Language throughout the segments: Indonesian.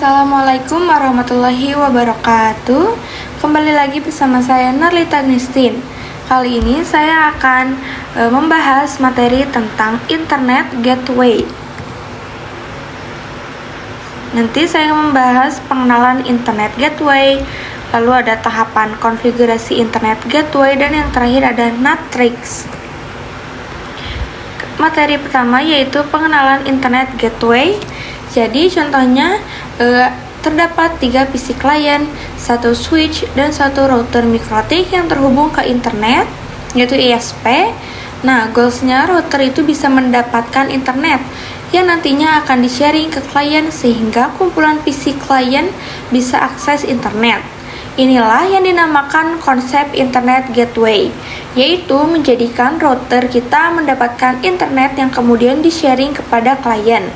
Assalamualaikum warahmatullahi wabarakatuh. Kembali lagi bersama saya Narlita Agnestin. Kali ini saya akan membahas materi tentang Internet Gateway. Nanti saya membahas pengenalan Internet Gateway, lalu ada tahapan konfigurasi Internet Gateway, dan yang terakhir ada NAT tricks. Materi pertama yaitu pengenalan Internet Gateway. Jadi contohnya terdapat 3 PC klien, 1 switch, dan 1 router mikrotik yang terhubung ke internet, yaitu ISP. Nah, goalsnya router itu bisa mendapatkan internet yang nantinya akan di-sharing ke klien sehingga kumpulan PC klien bisa akses internet. Inilah yang dinamakan konsep Internet Gateway, yaitu menjadikan router kita mendapatkan internet yang kemudian di-sharing kepada klien.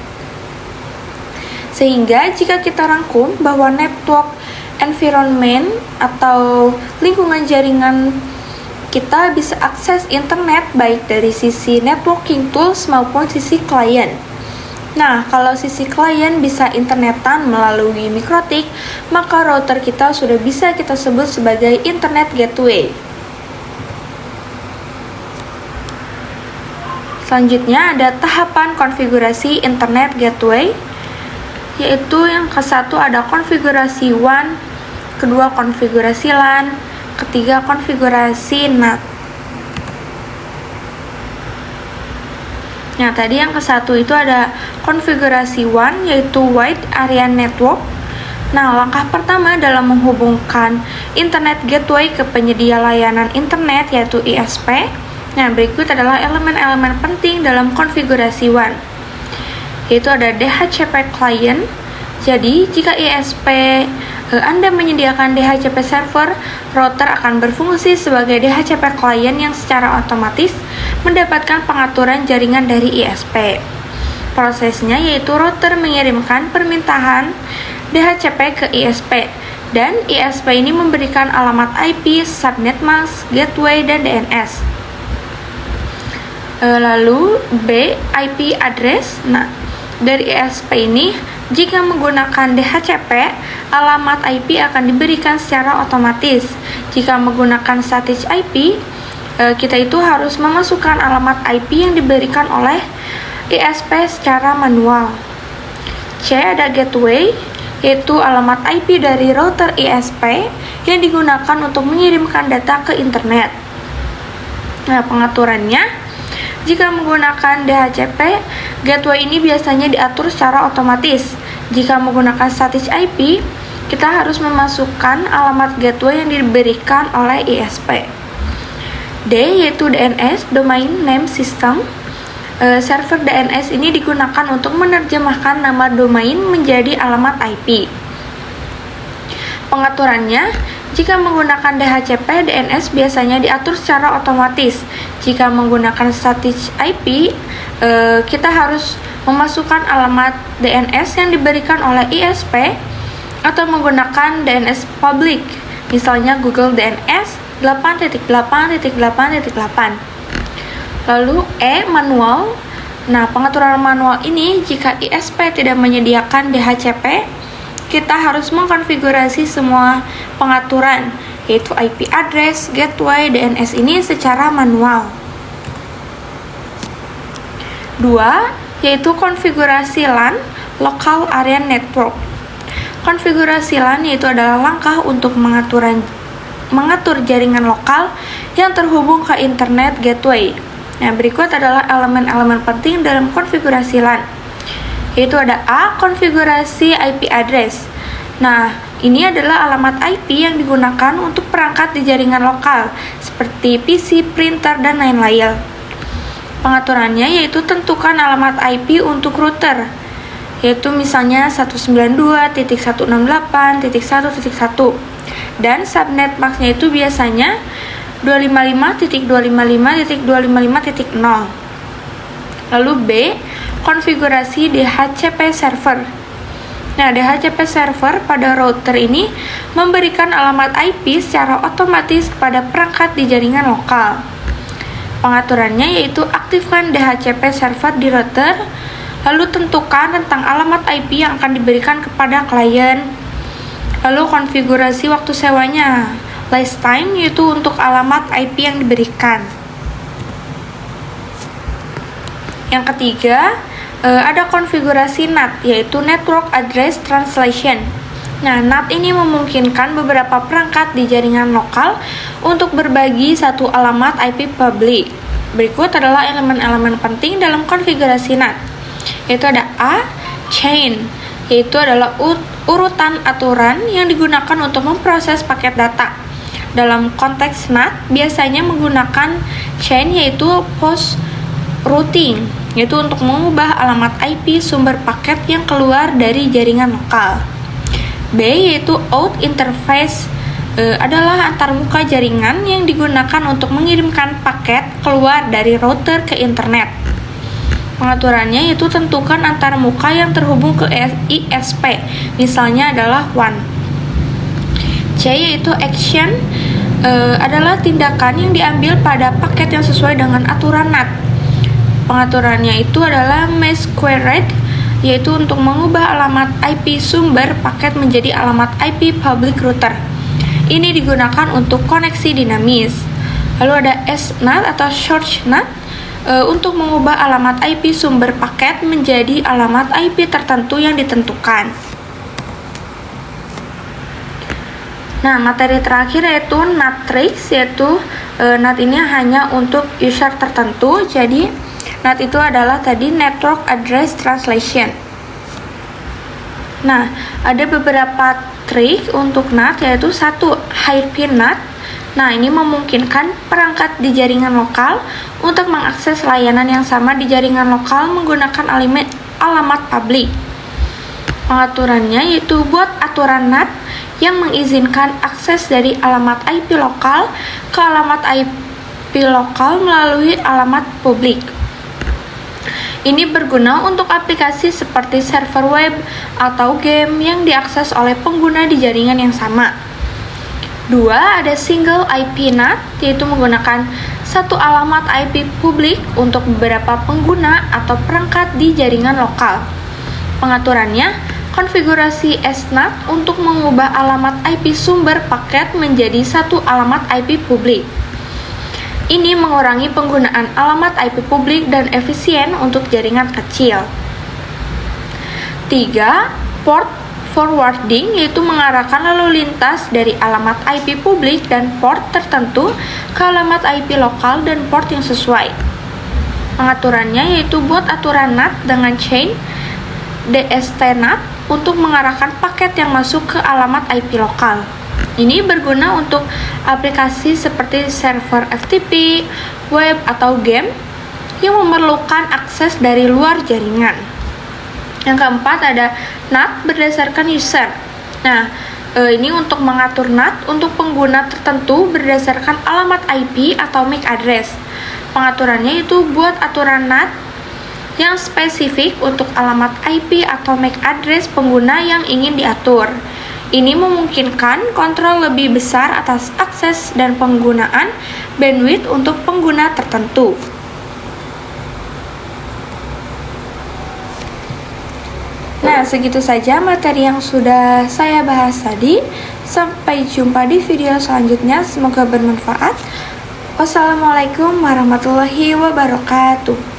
Sehingga jika kita rangkum bahwa network environment atau lingkungan jaringan kita bisa akses internet baik dari sisi networking tools maupun sisi klien. Nah, kalau sisi klien bisa internetan melalui mikrotik, maka router kita sudah bisa kita sebut sebagai Internet Gateway. Selanjutnya ada tahapan konfigurasi Internet Gateway, yaitu yang ke-1 ada konfigurasi WAN, kedua konfigurasi LAN, ketiga konfigurasi NAT. Nah, tadi yang ke-1 itu ada konfigurasi WAN, yaitu Wide Area Network. Nah, langkah pertama dalam menghubungkan Internet Gateway ke penyedia layanan internet, yaitu ISP. Nah, berikut adalah elemen-elemen penting dalam konfigurasi WAN, yaitu ada DHCP client. Jadi, jika ISP Anda menyediakan DHCP server, router akan berfungsi sebagai DHCP client yang secara otomatis mendapatkan pengaturan jaringan dari ISP. Prosesnya yaitu router mengirimkan permintaan DHCP ke ISP, dan ISP ini memberikan alamat IP, subnet mask, gateway, dan DNS. Lalu B, IP address. Nah, dari ISP ini, jika menggunakan DHCP, alamat IP akan diberikan secara otomatis. Jika menggunakan static IP, kita itu harus memasukkan alamat IP yang diberikan oleh ISP secara manual. C, ada gateway, yaitu alamat IP dari router ISP yang digunakan untuk mengirimkan data ke internet. Nah, pengaturannya, jika menggunakan DHCP, gateway ini biasanya diatur secara otomatis. Jika menggunakan static IP, kita harus memasukkan alamat gateway yang diberikan oleh ISP. D, yaitu DNS, Domain Name System. Server DNS ini digunakan untuk menerjemahkan nama domain menjadi alamat IP. Pengaturannya, jika menggunakan DHCP, DNS biasanya diatur secara otomatis. Jika menggunakan static IP, kita harus memasukkan alamat DNS yang diberikan oleh ISP atau menggunakan DNS public, misalnya Google DNS 8.8.8.8. Lalu E, manual. Nah, pengaturan manual ini jika ISP tidak menyediakan DHCP, kita harus mengkonfigurasi semua pengaturan, yaitu IP address, gateway, DNS ini secara manual. 2, yaitu konfigurasi LAN, Local Area Network. Konfigurasi LAN yaitu adalah langkah untuk mengatur jaringan lokal yang terhubung ke Internet Gateway. Nah, berikut adalah elemen-elemen penting dalam konfigurasi LAN, yaitu ada A, konfigurasi IP address. Nah, ini adalah alamat IP yang digunakan untuk perangkat di jaringan lokal, seperti PC, printer, dan lain-lain. Pengaturannya yaitu tentukan alamat IP untuk router, yaitu misalnya 192.168.1.1, dan subnet masknya itu biasanya 255.255.255.0. Lalu B, konfigurasi DHCP server. Nah, DHCP server pada router ini memberikan alamat IP secara otomatis kepada perangkat di jaringan lokal. Pengaturannya yaitu aktifkan DHCP server di router, Lalu tentukan tentang alamat IP yang akan diberikan kepada klien. Lalu konfigurasi waktu sewanya. Last time yaitu untuk alamat IP yang diberikan. Yang ketiga, ada konfigurasi NAT, yaitu Network Address Translation. Nah, NAT ini memungkinkan beberapa perangkat di jaringan lokal untuk berbagi satu alamat IP publik. Berikut adalah elemen-elemen penting dalam konfigurasi NAT, yaitu ada A, chain, yaitu adalah urutan aturan yang digunakan untuk memproses paket data. Dalam konteks NAT, biasanya menggunakan chain, yaitu post routing, yaitu untuk mengubah alamat IP sumber paket yang keluar dari jaringan lokal. B, yaitu out interface, adalah antarmuka jaringan yang digunakan untuk mengirimkan paket keluar dari router ke internet. Pengaturannya yaitu tentukan antarmuka yang terhubung ke ISP, misalnya adalah WAN. C, yaitu action, adalah tindakan yang diambil pada paket yang sesuai dengan aturan NAT. Pengaturannya itu adalah masquerade, yaitu untuk mengubah alamat IP sumber paket menjadi alamat IP public router. Ini digunakan untuk koneksi dinamis. Lalu ada SNAT atau short NAT, untuk mengubah alamat IP sumber paket menjadi alamat IP tertentu yang ditentukan. Nah, materi terakhir yaitu NAT tricks, yaitu NAT ini hanya untuk user tertentu. Jadi NAT itu adalah tadi Network Address Translation. Nah, ada beberapa trik untuk NAT, yaitu 1. Hairpin NAT. Nah, ini memungkinkan perangkat di jaringan lokal untuk mengakses layanan yang sama di jaringan lokal menggunakan alamat publik. Pengaturannya yaitu buat aturan NAT yang mengizinkan akses dari alamat IP lokal ke alamat IP lokal melalui alamat publik. Ini berguna untuk aplikasi seperti server web atau game yang diakses oleh pengguna di jaringan yang sama. 2. Ada single IP NAT, yaitu menggunakan satu alamat IP publik untuk beberapa pengguna atau perangkat di jaringan lokal. Pengaturannya, konfigurasi SNAT untuk mengubah alamat IP sumber paket menjadi satu alamat IP publik. Ini mengurangi penggunaan alamat IP publik dan efisien untuk jaringan kecil. 3. Port forwarding, yaitu mengarahkan lalu lintas dari alamat IP publik dan port tertentu ke alamat IP lokal dan port yang sesuai. Pengaturannya yaitu buat aturan NAT dengan chain DST-NAT untuk mengarahkan paket yang masuk ke alamat IP lokal. Ini berguna untuk aplikasi seperti server FTP, web, atau game yang memerlukan akses dari luar jaringan. Yang keempat ada NAT berdasarkan user. Nah, ini untuk mengatur NAT untuk pengguna tertentu berdasarkan alamat IP atau MAC address. Pengaturannya itu buat aturan NAT yang spesifik untuk alamat IP atau MAC address pengguna yang ingin diatur. Ini memungkinkan kontrol lebih besar atas akses dan penggunaan bandwidth untuk pengguna tertentu. Nah, segitu saja materi yang sudah saya bahas tadi. Sampai jumpa di video selanjutnya, semoga bermanfaat. Wassalamualaikum warahmatullahi wabarakatuh.